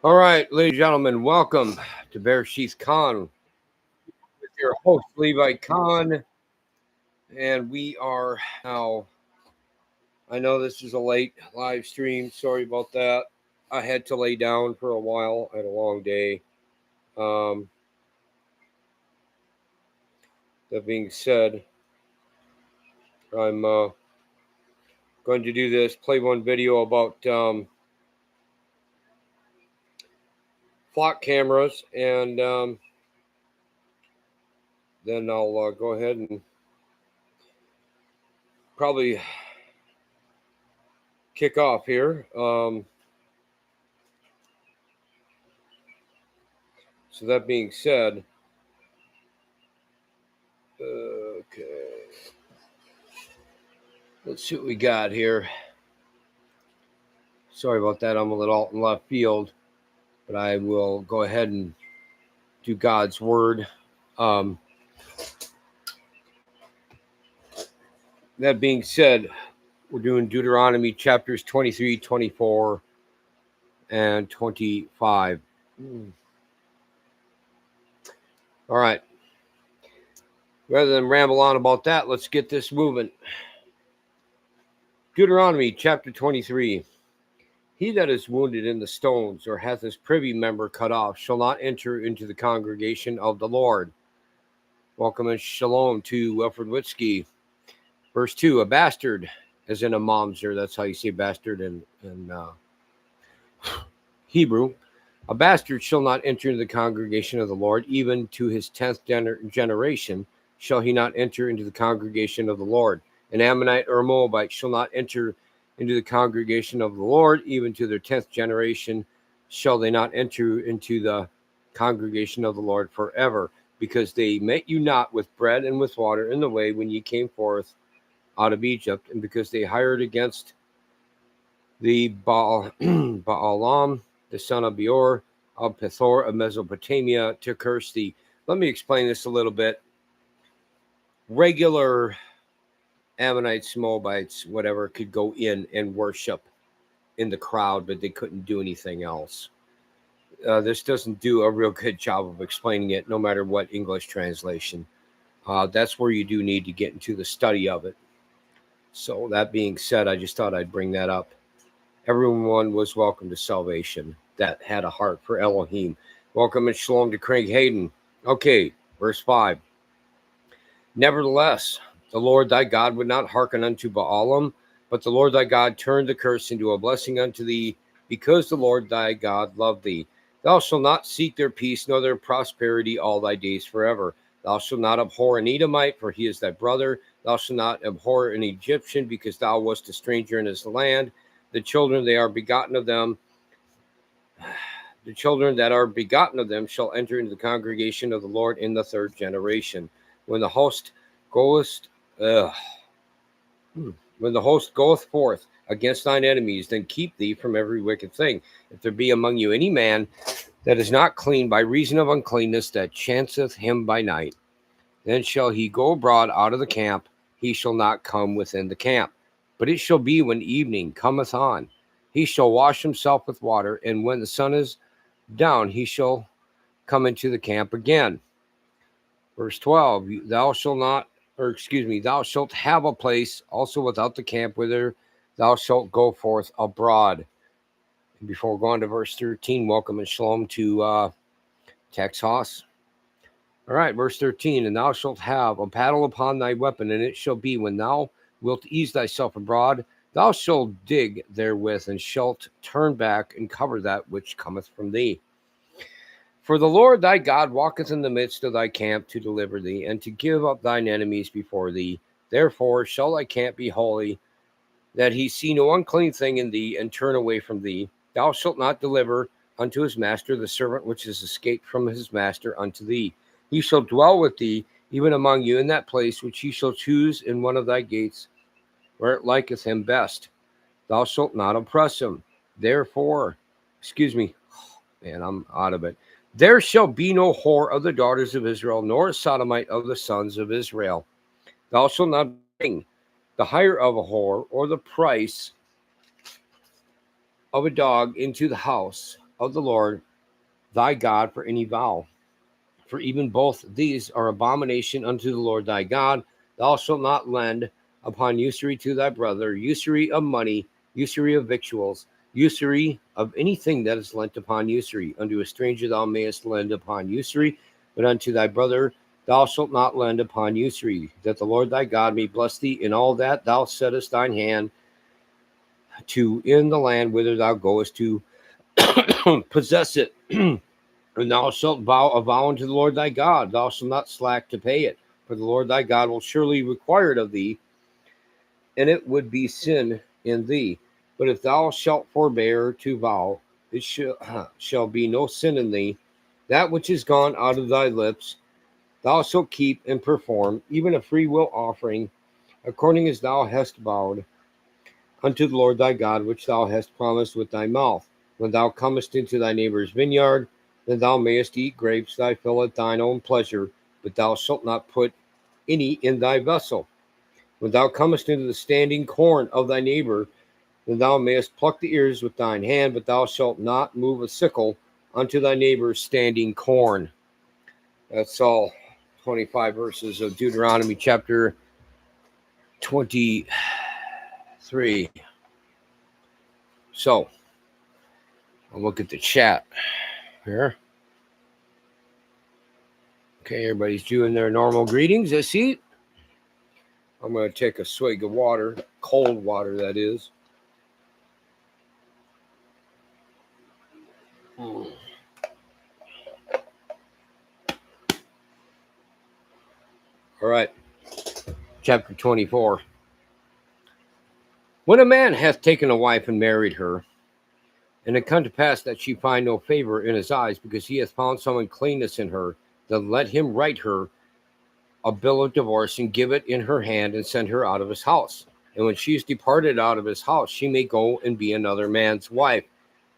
All right, ladies and gentlemen, welcome to Bear Sheath Khan with your host, Levi Khan. And we are now, I know this is a late live stream. Sorry about that. I had to lay down for a while. I had a long day. Um, that being said, I'm going to do this, play one video about flock cameras, and then I'll go ahead and probably kick off here. So that being said, okay, let's see what we got here. Sorry about that. I'm a little out in left field, but I will go ahead and do God's word. That being said, we're doing Deuteronomy chapters 23, 24, and 25. All right. Rather than ramble on about that, let's get this moving. Deuteronomy chapter 23. He that is wounded in the stones or hath his privy member cut off shall not enter into the congregation of the Lord. Welcome and shalom to Wilfred Witzke. Verse 2, a bastard, as in a mamzer, that's how you say bastard in Hebrew. A bastard shall not enter into the congregation of the Lord, even to his 10th generation shall he not enter into the congregation of the Lord. An Ammonite or a Moabite shall not enter into the congregation of the Lord, even to their 10th generation shall they not enter into the congregation of the Lord forever, because they met you not with bread and with water in the way when ye came forth out of Egypt, and because they hired against the Baalam, the son of Beor, of Pethor of Mesopotamia, to curse thee. Let me explain this a little bit. Regular Ammonites, Moabites, whatever, could go in and worship in the crowd, but they couldn't do anything else. This doesn't do a real good job of explaining it, no matter what English translation. That's where you do need to get into the study of it. So that being said, I just thought I'd bring that up. Everyone was welcome to salvation that had a heart for Elohim. Welcome and shalom to Craig Hayden. Okay, verse 5. Nevertheless, the Lord thy God would not hearken unto Baalam, but the Lord thy God turned the curse into a blessing unto thee, because the Lord thy God loved thee. Thou shalt not seek their peace nor their prosperity all thy days forever. Thou shalt not abhor an Edomite, for he is thy brother. Thou shalt not abhor an Egyptian, because thou wast a stranger in his land. The children that are begotten of them shall enter into the congregation of the Lord in the 3rd generation. When the host goeth forth against thine enemies, then keep thee from every wicked thing. If there be among you any man that is not clean by reason of uncleanness, that chanceth him by night, then shall he go abroad out of the camp. He shall not come within the camp. But it shall be when evening cometh on, he shall wash himself with water, and when the sun is down, he shall come into the camp again. Verse 12, thou shalt have a place also without the camp, whither thou shalt go forth abroad. And before we go on to verse 13, welcome and shalom to Tex Haas. All right, verse 13, and thou shalt have a paddle upon thy weapon, and it shall be when thou wilt ease thyself abroad, thou shalt dig therewith, and shalt turn back and cover that which cometh from thee. For the Lord thy God walketh in the midst of thy camp to deliver thee, and to give up thine enemies before thee. Therefore shall thy camp be holy, that he see no unclean thing in thee, and turn away from thee. Thou shalt not deliver unto his master the servant which is escaped from his master unto thee. He shall dwell with thee, even among you, in that place which he shall choose in one of thy gates, where it liketh him best. Thou shalt not oppress him. Therefore, I'm out of it. There shall be no whore of the daughters of Israel, nor a sodomite of the sons of Israel. Thou shalt not bring the hire of a whore, or the price of a dog into the house of the Lord thy God for any vow. For even both these are abomination unto the Lord thy God. Thou shalt not lend upon usury to thy brother, usury of money, usury of victuals, usury of anything that is lent upon usury. Unto a stranger thou mayest lend upon usury, but unto thy brother thou shalt not lend upon usury, that the Lord thy God may bless thee in all that thou settest thine hand to in the land whither thou goest to possess it. And thou shalt vow a vow unto the Lord thy God. Thou shalt not slack to pay it, for the Lord thy God will surely require it of thee, and it would be sin in thee. But if thou shalt forbear to vow, it shall be no sin in thee. That which is gone out of thy lips, thou shalt keep and perform, even a free will offering, according as thou hast vowed unto the Lord thy God, which thou hast promised with thy mouth. When thou comest into thy neighbor's vineyard, then thou mayest eat grapes thy fill at thine own pleasure, but thou shalt not put any in thy vessel. When thou comest into the standing corn of thy neighbor, then thou mayest pluck the ears with thine hand, but thou shalt not move a sickle unto thy neighbor's standing corn. That's all 25 verses of Deuteronomy chapter 23. So, I'll look at the chat here. Okay, everybody's doing their normal greetings. I see. I'm going to take a swig of water, cold water, that is. All right, chapter 24. When a man hath taken a wife and married her, and it come to pass that she find no favor in his eyes, because he hath found some uncleanness in her, then let him write her a bill of divorce and give it in her hand and send her out of his house. And when she is departed out of his house, she may go and be another man's wife.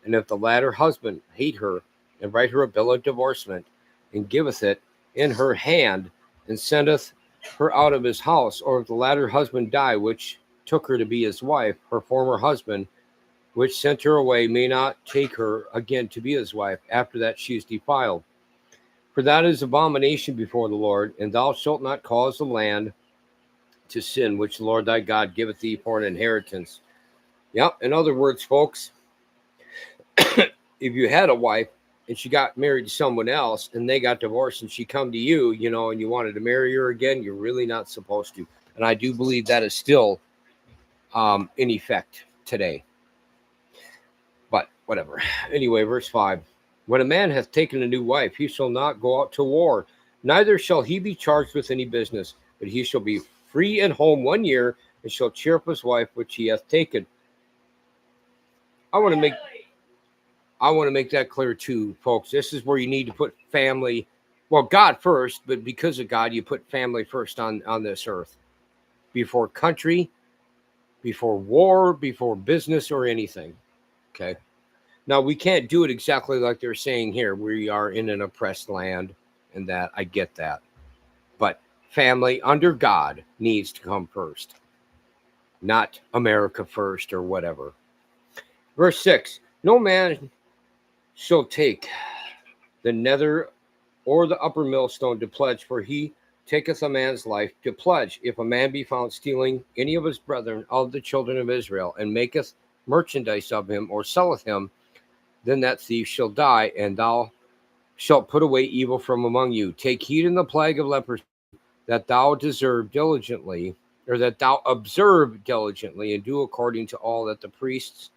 And if the latter husband hate her, and write her a bill of divorcement, and giveth it in her hand, and sendeth her out of his house, or if the latter husband die, which took her to be his wife, her former husband, which sent her away, may not take her again to be his wife, after that she is defiled. For that is abomination before the Lord, and thou shalt not cause the land to sin, which the Lord thy God giveth thee for an inheritance. Yep, in other words, folks, if you had a wife and she got married to someone else and they got divorced and she come to you, and you wanted to marry her again, you're really not supposed to. And I do believe that is still in effect today. But whatever. Anyway, verse 5. When a man hath taken a new wife, he shall not go out to war, neither shall he be charged with any business, but he shall be free at home 1 year, and shall cheer up his wife which he hath taken. I want to make that clear too, folks. This is where you need to put family, well, God first, but because of God, you put family first on this earth. Before country, before war, before business or anything. Okay. Now, we can't do it exactly like they're saying here. We are in an oppressed land, and that I get that. But family under God needs to come first, not America first or whatever. Verse 6. No man shall take the nether or the upper millstone to pledge, for he taketh a man's life to pledge. If a man be found stealing any of his brethren of the children of Israel, and maketh merchandise of him, or selleth him, then that thief shall die, and thou shalt put away evil from among you. Take heed in the plague of leprosy, that thou observe diligently, and do according to all that the priests,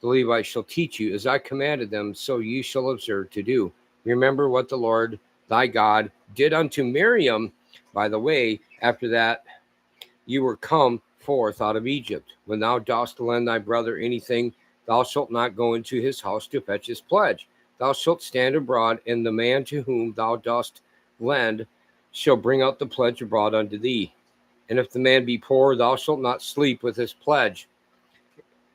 the Levites, shall teach you, as I commanded them, so ye shall observe to do. Remember what the Lord thy God did unto Miriam, by the way, after that you were come forth out of Egypt. When thou dost lend thy brother anything, thou shalt not go into his house to fetch his pledge. Thou shalt stand abroad, and the man to whom thou dost lend shall bring out the pledge abroad unto thee. And if the man be poor, thou shalt not sleep with his pledge.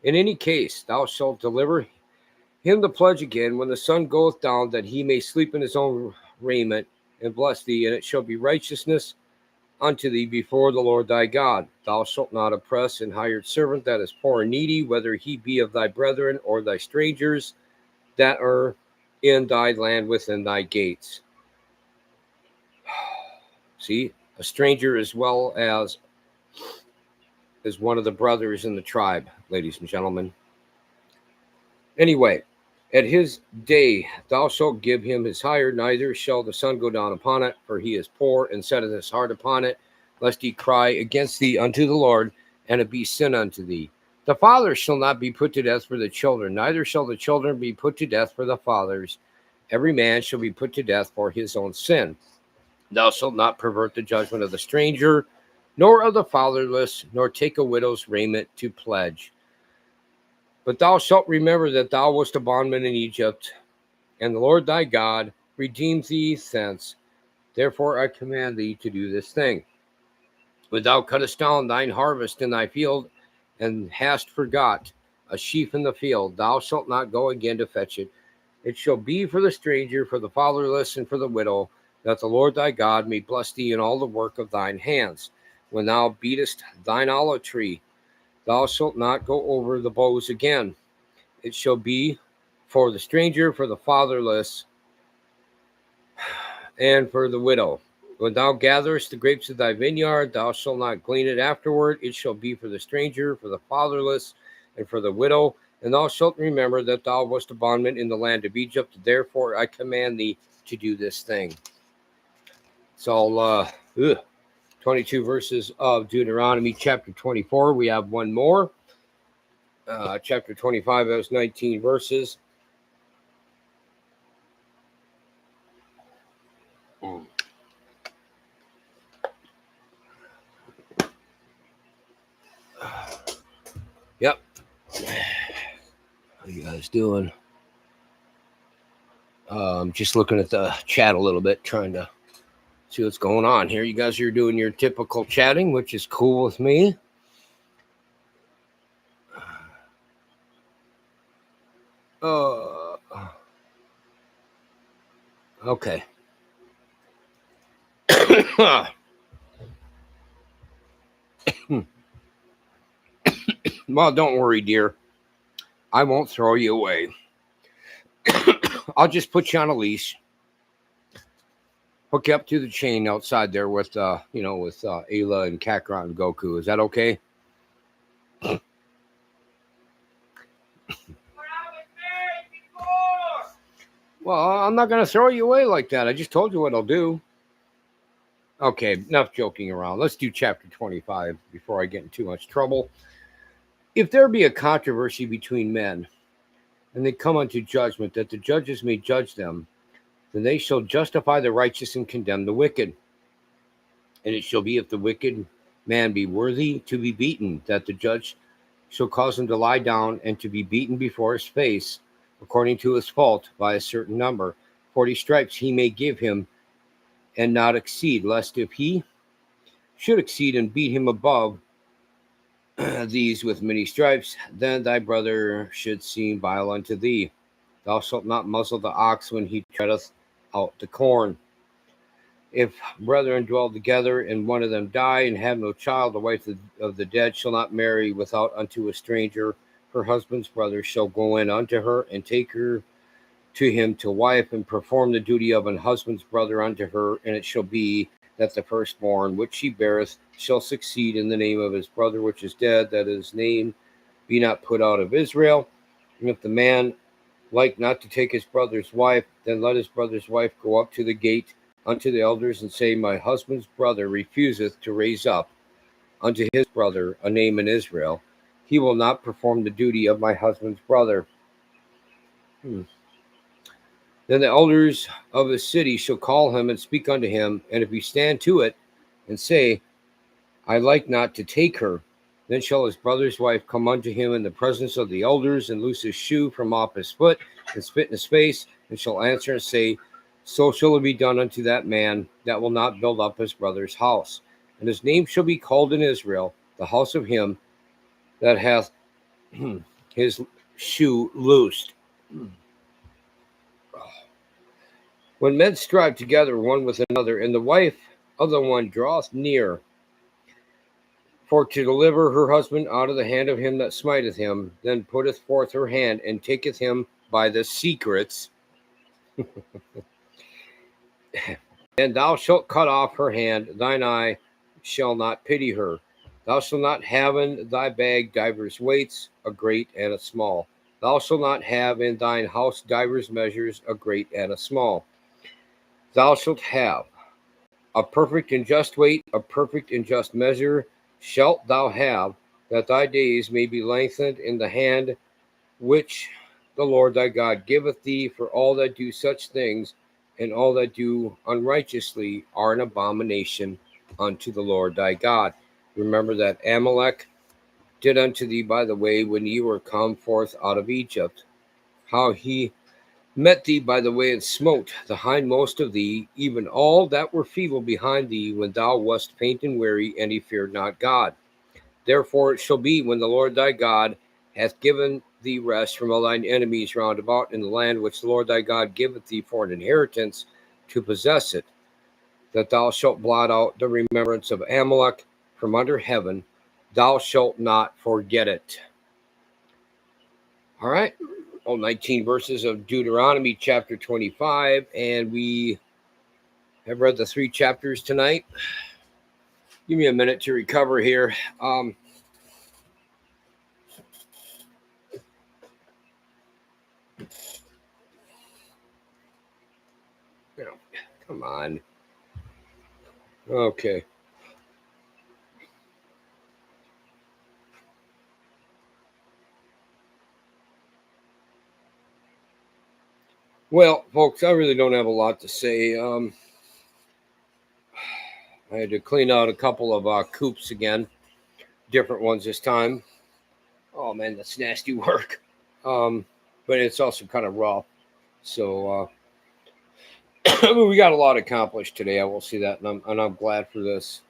In any case, thou shalt deliver him the pledge again when the sun goeth down, that he may sleep in his own raiment, and bless thee, and it shall be righteousness unto thee before the Lord thy God. Thou shalt not oppress an hired servant that is poor and needy, whether he be of thy brethren or thy strangers, that are in thy land within thy gates. See, a stranger as well as one of the brothers in the tribe, ladies and gentlemen. Anyway, at his day thou shalt give him his hire, neither shall the sun go down upon it, for he is poor, and setteth his heart upon it, lest he cry against thee unto the Lord, and it be sin unto thee. The fathers shall not be put to death for the children, neither shall the children be put to death for the fathers. Every man shall be put to death for his own sin. Thou shalt not pervert the judgment of the stranger, nor of the fatherless, nor take a widow's raiment to pledge. But thou shalt remember that thou wast a bondman in Egypt, and the Lord thy God redeemed thee thence. Therefore I command thee to do this thing. When thou cuttest down thine harvest in thy field, and hast forgot a sheaf in the field, thou shalt not go again to fetch it. It shall be for the stranger, for the fatherless, and for the widow, that the Lord thy God may bless thee in all the work of thine hands. When thou beatest thine olive tree, thou shalt not go over the boughs again. It shall be for the stranger, for the fatherless, and for the widow. When thou gatherest the grapes of thy vineyard, thou shalt not glean it afterward. It shall be for the stranger, for the fatherless, and for the widow. And thou shalt remember that thou wast a bondman in the land of Egypt. Therefore I command thee to do this thing. It's all 22 verses of Deuteronomy chapter 24. We have one more. Chapter 25 has 19 verses. Yep. How you guys doing? Just looking at the chat a little bit, trying to see what's going on here. You guys are doing your typical chatting, which is cool with me. Okay. Well, don't worry, dear. I won't throw you away. I'll just put you on a leash. Hook you up to the chain outside there with, with Ayla and Kakarot and Goku. Is that okay? Well, I'm not going to throw you away like that. I just told you what I'll do. Okay, enough joking around. Let's do chapter 25 before I get in too much trouble. If there be a controversy between men, and they come unto judgment, that the judges may judge them, then they shall justify the righteous and condemn the wicked. And it shall be, if the wicked man be worthy to be beaten, that the judge shall cause him to lie down and to be beaten before his face, according to his fault, by a certain number. 40 stripes he may give him, and not exceed, lest if he should exceed and beat him above these with many stripes, then thy brother should seem vile unto thee. Thou shalt not muzzle the ox when he treadeth out the corn. If brethren dwell together, and one of them die, and have no child, the wife of the dead shall not marry without unto a stranger. Her husband's brother shall go in unto her, and take her to him to wife, and perform the duty of an husband's brother unto her. And it shall be that the firstborn which she beareth shall succeed in the name of his brother which is dead, that his name be not put out of Israel. And if the man like not to take his brother's wife, then let his brother's wife go up to the gate unto the elders, and say, My husband's brother refuseth to raise up unto his brother a name in Israel. He will not perform the duty of my husband's brother. Then the elders of the city shall call him and speak unto him, and if he stand to it, and say, I like not to take her, then shall his brother's wife come unto him in the presence of the elders, and loose his shoe from off his foot, and spit in his face, and shall answer and say, So shall it be done unto that man that will not build up his brother's house. And his name shall be called in Israel, the house of him that hath his shoe loosed. When men strive together one with another, and the wife of the one draweth near for to deliver her husband out of the hand of him that smiteth him, then putteth forth her hand, and taketh him by the secrets, and thou shalt cut off her hand, thine eye shall not pity her. Thou shalt not have in thy bag divers weights, a great and a small. Thou shalt not have in thine house divers measures, a great and a small. Thou shalt have a perfect and just weight, a perfect and just measure shalt thou have, that thy days may be lengthened in the hand which the Lord thy God giveth thee. For all that do such things, and all that do unrighteously, are an abomination unto the Lord thy God. Remember that Amalek did unto thee by the way when ye were come forth out of Egypt, how he met thee by the way and smote the hindmost of thee, even all that were feeble behind thee, when thou wast faint and weary, and he feared not God. Therefore it shall be, when the Lord thy God hath given thee rest from all thine enemies round about in the land which the Lord thy God giveth thee for an inheritance to possess it, that thou shalt blot out the remembrance of Amalek from under heaven. Thou shalt not forget it. All right. All 19 verses of Deuteronomy chapter 25. And we have read the 3 chapters tonight. Give me a minute to recover here. Come on. Okay. Well, folks, I really don't have a lot to say. I had to clean out a couple of coops again, different ones this time. Oh man, that's nasty work. But it's also kind of rough. So we got a lot accomplished today. I will say that, and I'm glad for this.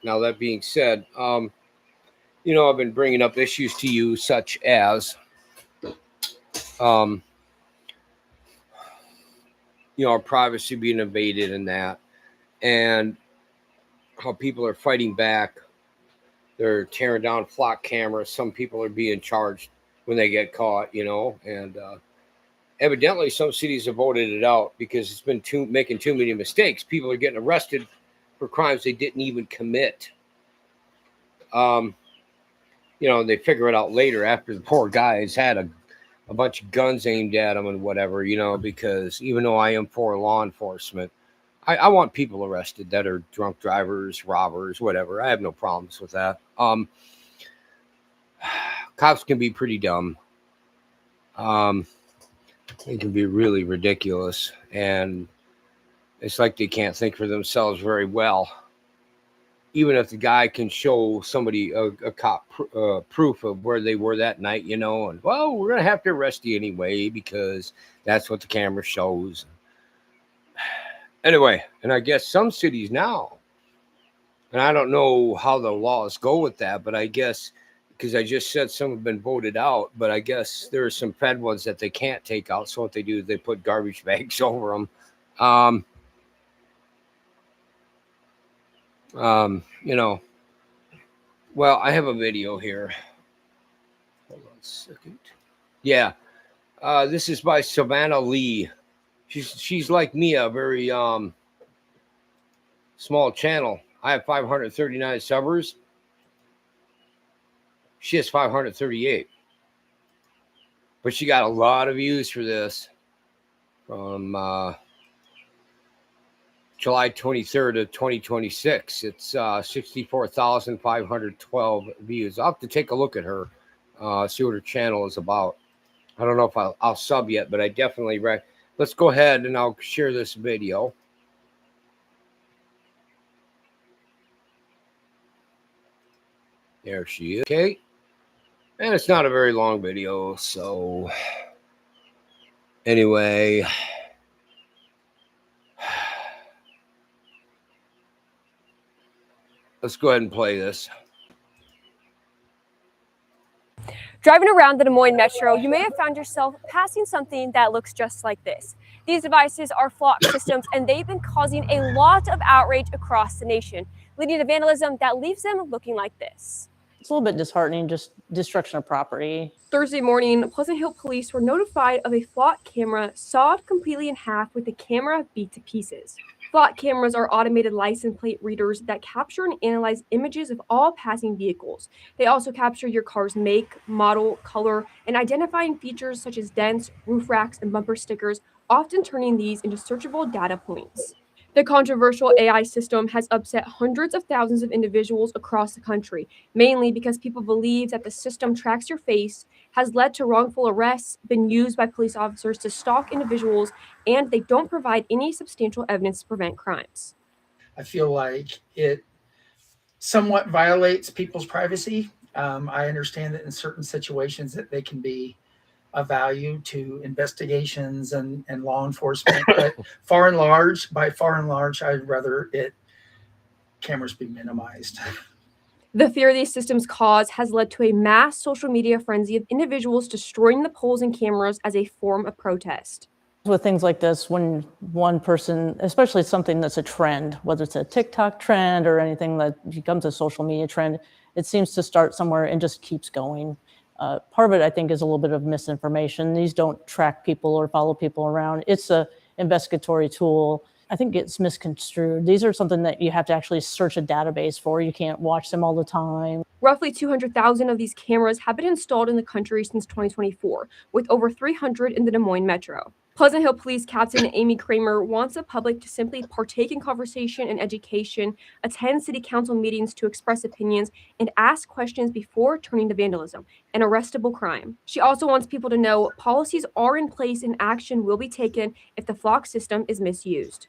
Now that being said, I've been bringing up issues to you such as, our privacy being invaded and that, and how people are fighting back. They're tearing down flock cameras. Some people are being charged when they get caught, and evidently some cities have voted it out because it's been making too many mistakes. People are getting arrested for crimes they didn't even commit. They figure it out later after the poor guy has had a bunch of guns aimed at him and whatever, because even though I am for law enforcement, I want people arrested that are drunk drivers, robbers, whatever. I have no problems with that. Cops can be pretty dumb. They can be really ridiculous, and it's like they can't think for themselves very well. Even if the guy can show somebody a cop proof of where they were that night, and well, we're gonna have to arrest you anyway because that's what the camera shows. Anyway, and I guess some cities now, and I don't know how the laws go with that, but I guess, because I just said some have been voted out, but I guess there are some Fed ones that they can't take out. So what they do is they put garbage bags over them. Well, I have a video here. Hold on a second. Yeah. This is by Savannah Lee. She's like me, a very small channel. I have 539 subbers. She has 538. But she got a lot of views for this from July 23rd of 2026. It's 64,512 views. I'll have to take a look at her, see what her channel is about. I don't know if I'll sub yet, but I definitely let's go ahead and I'll share this video. There she is. Okay. And it's not a very long video, so anyway, let's go ahead and play this. Driving around the Des Moines Metro, you may have found yourself passing something that looks just like this. These devices are flock systems, and they've been causing a lot of outrage across the nation, leading to vandalism that leaves them looking like this. It's a little bit disheartening, just destruction of property. Thursday morning, Pleasant Hill police were notified of a flock camera sawed completely in half with the camera beat to pieces. Flock cameras are automated license plate readers that capture and analyze images of all passing vehicles. They also capture your car's make, model, color, and identifying features such as dents, roof racks, and bumper stickers, often turning these into searchable data points. The controversial AI system has upset hundreds of thousands of individuals across the country, mainly because people believe that the system tracks your face, has led to wrongful arrests, been used by police officers to stalk individuals, and they don't provide any substantial evidence to prevent crimes. I feel like it somewhat violates people's privacy. I understand that in certain situations that they can be of value to investigations and law enforcement, but by far and large, I'd rather cameras be minimized. The fear these systems cause has led to a mass social media frenzy of individuals destroying the poles and cameras as a form of protest. With things like this, when one person, especially something that's a trend, whether it's a TikTok trend or anything that becomes a social media trend, it seems to start somewhere and just keeps going. Part of it, I think, is a little bit of misinformation. These don't track people or follow people around. It's a investigatory tool. I think it's misconstrued. These are something that you have to actually search a database for. You can't watch them all the time. Roughly 200,000 of these cameras have been installed in the country since 2024, with over 300 in the Des Moines metro. Pleasant Hill Police Captain Amy Kramer wants the public to simply partake in conversation and education, attend city council meetings to express opinions, and ask questions before turning to vandalism, an arrestable crime. She also wants people to know policies are in place and action will be taken if the flock system is misused.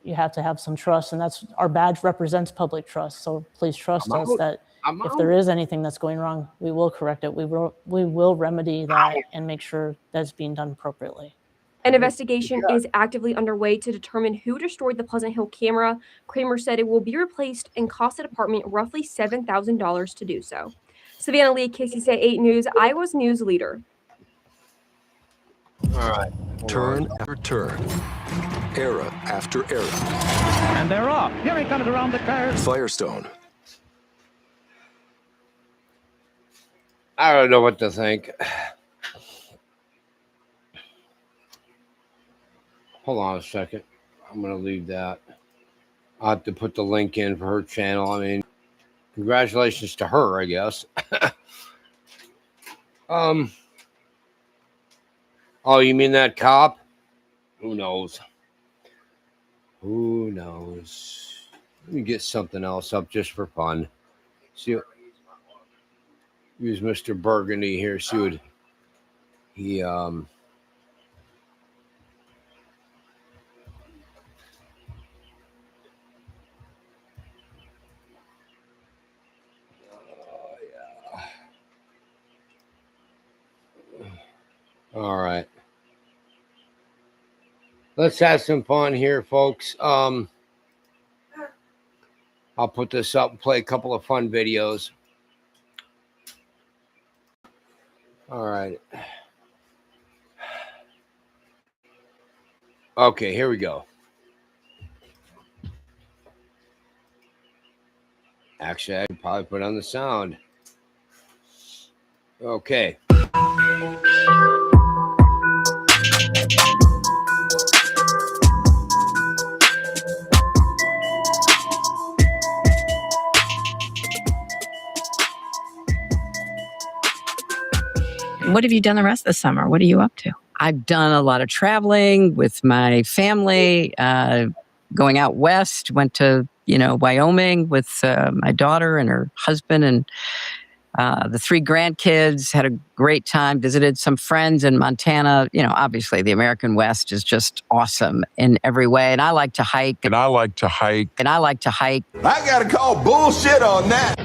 You have to have some trust, and that's our badge represents public trust. So please trust us that if there is anything that's going wrong, we will correct it. We will remedy that and make sure that's being done appropriately. An investigation is actively underway to determine who destroyed the Pleasant Hill camera. Kramer said it will be replaced and cost the department roughly $7,000 to do so. Savannah Lee, KCCA 8 News, Iowa's news leader. All right. Turn after turn, era after era. And they're off. Here he comes around the curve. Firestone. I don't know what to think. Hold on a second. I'm going to leave that. I'll have to put the link in for her channel. I mean, congratulations to her, I guess. Oh, you mean that cop? Who knows? Who knows? Let me get something else up just for fun. See, use Mr. Burgundy here. See what he All right. Let's have some fun here, folks. I'll put this up and play a couple of fun videos. All right. Okay, here we go. Actually, I'd probably put on the sound. Okay. What have you done the rest of the summer? What are you up to? I've done a lot of traveling with my family, going out west, went to, Wyoming with my daughter and her husband and the 3 grandkids, had a great time, visited some friends in Montana. Obviously the American West is just awesome in every way. And I like to hike. And I like to hike. I gotta call bullshit on that.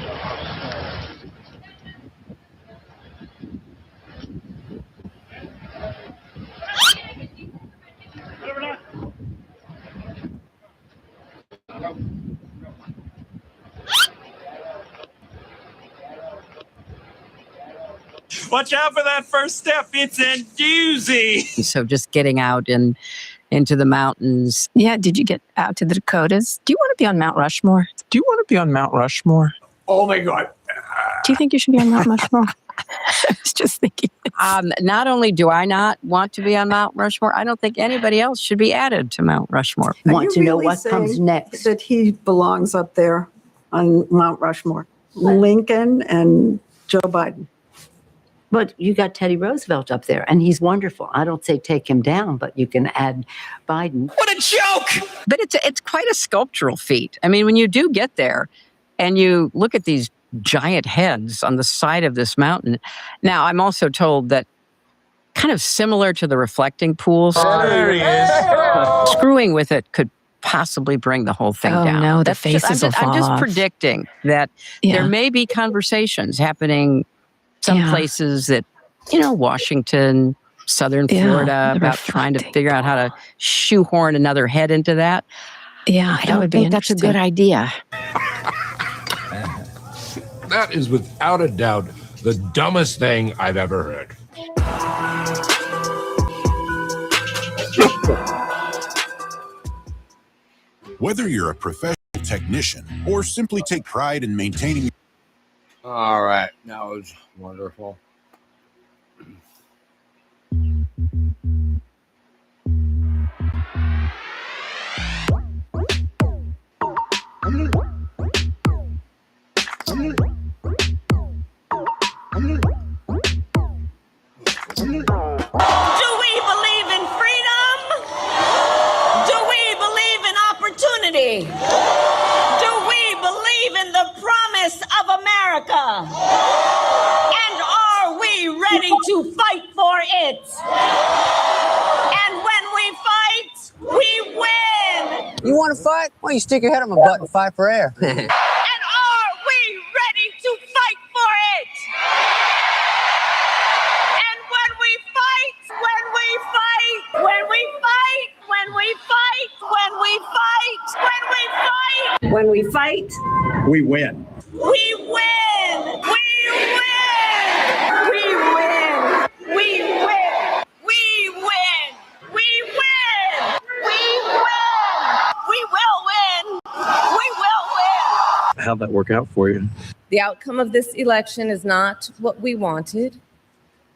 Watch out for that first step. It's a doozy. So just getting out into the mountains. Yeah, did you get out to the Dakotas? Do you want to be on Mount Rushmore? Do you want to be on Mount Rushmore? Oh my God. Do you think you should be on Mount Rushmore? I was just thinking. Not only do I not want to be on Mount Rushmore, I don't think anybody else should be added to Mount Rushmore. Want to know what comes next? That he belongs up there on Mount Rushmore. Lincoln and Joe Biden. But you got Teddy Roosevelt up there, and he's wonderful. I don't say take him down, but you can add Biden. What a joke! But it's quite a sculptural feat. I mean, when you do get there and you look at these giant heads on the side of this mountain. Now, I'm also told that kind of similar to the reflecting pools, There he is. screwing with it could possibly bring the whole thing down. No, the faces will fall I'm just off. predicting that there may be conversations happening some places that, Washington, Southern Florida, about trying to figure out how to shoehorn another head into that. Yeah, I don't think that's a good idea. That is without a doubt the dumbest thing I've ever heard. Whether you're a professional technician or simply take pride in maintaining. All right, that was wonderful. Do we believe in the promise of America? And are we ready to fight for it? And when we fight, we win! You want to fight? Why don't you stick your head on my butt and fight for air? And are we ready to fight for it? And when we fight, when we fight, when we fight, when we fight, when we fight, when we fight, when we fight, we win. We win! We win! We win! We win! We win! We win! We win! We will win! We will win! How'd that work out for you? The outcome of this election is not what we wanted,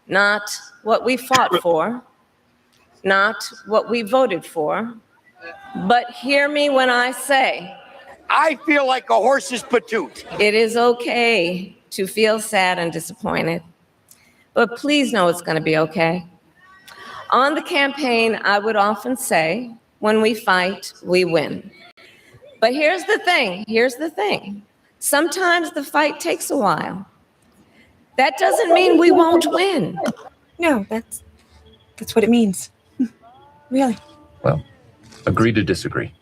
not what we fought for, not what we voted for. But hear me when I say, I feel like a horse's patoot. It is okay to feel sad and disappointed, but please know it's going to be okay. On the campaign, I would often say, when we fight, we win. But here's the thing. Sometimes the fight takes a while. That doesn't mean we won't win. No, that's what it means. Really. Well, agree to disagree.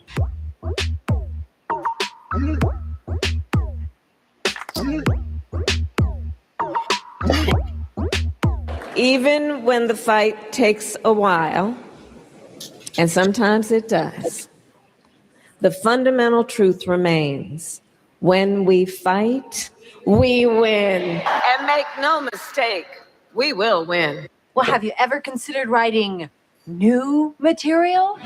Even when the fight takes a while, and sometimes it does, the fundamental truth remains. When we fight, we win. And make no mistake, we will win. Well, have you ever considered writing new material?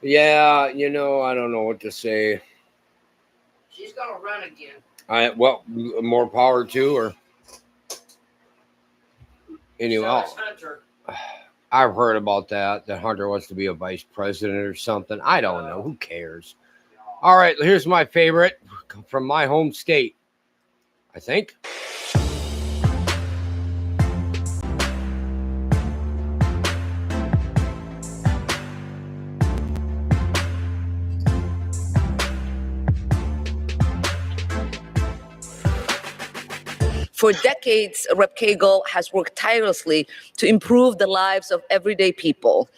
Yeah, I don't know what to say. She's gonna run again. Well, more power to her. Anyway, Hunter. I've heard about that Hunter wants to be a vice president or something. I don't know. Who cares? All right, here's my favorite from my home state, I think. For decades, Rep. Cagle has worked tirelessly to improve the lives of everyday people,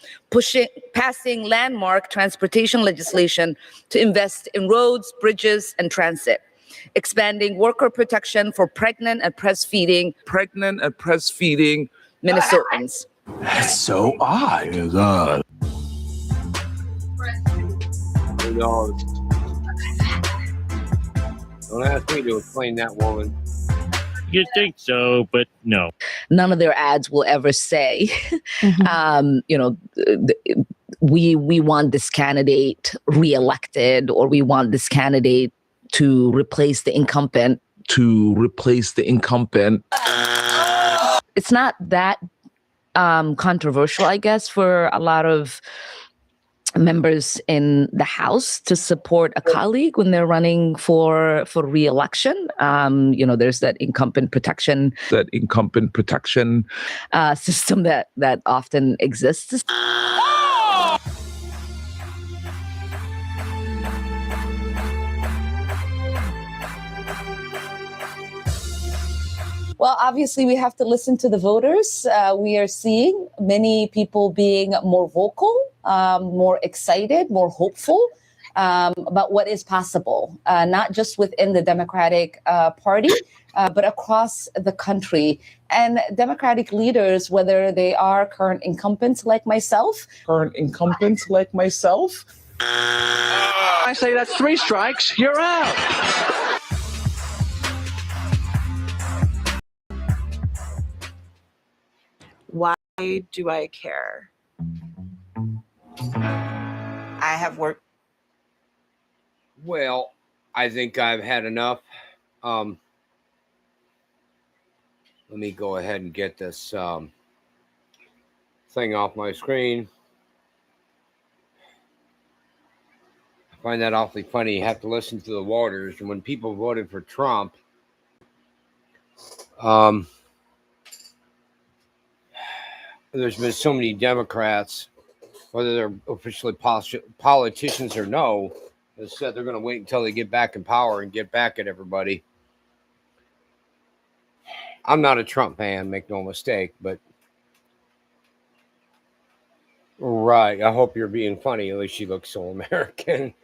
passing landmark transportation legislation to invest in roads, bridges, and transit, expanding worker protection for pregnant and breastfeeding Minnesotans. That's so odd. It is odd. Who knows? Don't ask me to explain that woman. You think so, but no. None of their ads will ever say, we want this candidate reelected, or we want this candidate to replace the incumbent. It's not that controversial, I guess, for a lot of members in the House to support a colleague when they're running for re-election. There's that incumbent protection system that often exists. Well, obviously, we have to listen to the voters. We are seeing many people being more vocal, more excited, more hopeful about what is possible, not just within the Democratic Party, but across the country. And Democratic leaders, whether they are current incumbents like myself. I say that's 3 strikes. You're out. Why do I care? I have worked. Well, I think I've had enough. Let me go ahead and get this thing off my screen. I find that awfully funny. You have to listen to the voters. And when people voted for Trump, there's been so many Democrats, whether they're officially politicians or no, that said they're going to wait until they get back in power and get back at everybody. I'm not a Trump fan, make no mistake, but right. I hope you're being funny. At least she looks so American.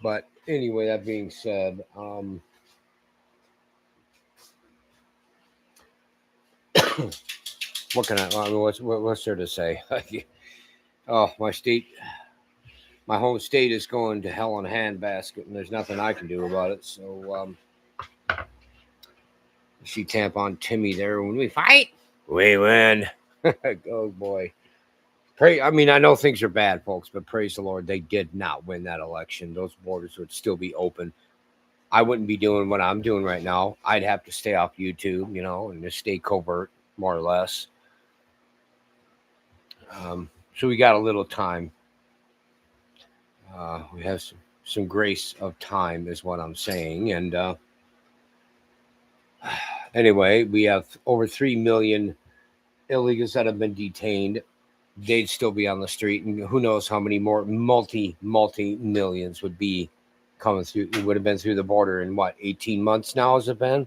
But anyway, that being said, what can what's there to say? Oh, my home state is going to hell in a handbasket, and there's nothing I can do about it. So, see tampon Timmy there. When we fight, we win. Oh boy. I know things are bad, folks, but praise the Lord, they did not win that election. Those borders would still be open. I wouldn't be doing what I'm doing right now. I'd have to stay off YouTube, and just stay covert, more or less. So we got a little time. We have some grace of time, is what I'm saying. And anyway, we have over 3 million illegals that have been detained. They'd still be on the street, and who knows how many more multi-millions would be coming through. It would have been through the border in 18 months now, has it been?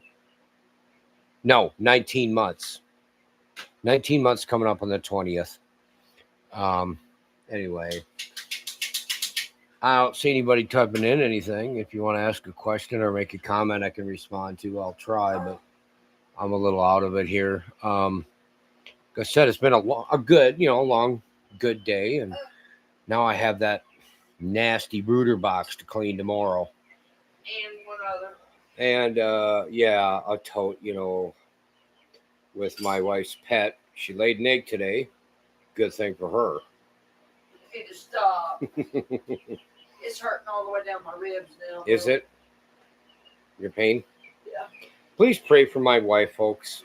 No, 19 months. 19 months coming up on the 20th. Anyway, I don't see anybody typing in anything. If you want to ask a question or make a comment I can respond to, I'll try, but I'm a little out of it here. Like I said, it's been a good, long, good day. And now I have that nasty brooder box to clean tomorrow. And what other? And, a tote, with my wife's pet. She laid an egg today. Good thing for her. You need to stop. It's hurting all the way down my ribs now. Is it? Your pain? Yeah. Please pray for my wife, folks.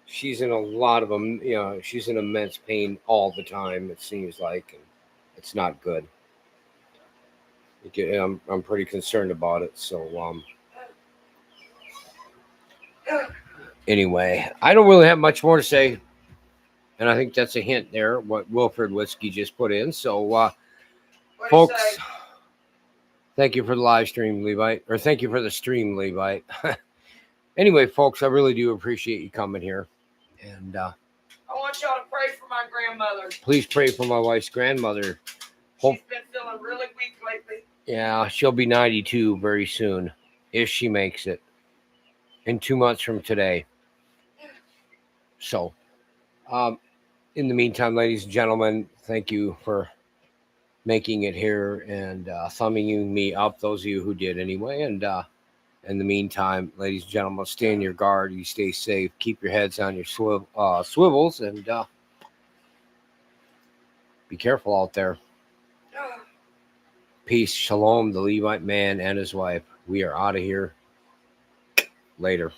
She's in a lot of them, she's in immense pain all the time, it seems like, and it's not good. I'm pretty concerned about it. So, anyway, I don't really have much more to say. And I think that's a hint there, what Wilfred Whiskey just put in. So, folks, thank you for the live stream, Levite. Or thank you for the stream, Levite. Anyway, folks, I really do appreciate you coming here. And I want y'all to pray for my grandmother. Please pray for my wife's grandmother. She's been feeling really weak lately. Yeah, she'll be 92 very soon, if she makes it. In 2 months from today. So, in the meantime, ladies and gentlemen, thank you for making it here and thumbing me up, those of you who did anyway. And in the meantime, ladies and gentlemen, stay on your guard. You stay safe. Keep your heads on your swivels, and be careful out there. Peace. Shalom, the Levite man and his wife. We are out of here. Later.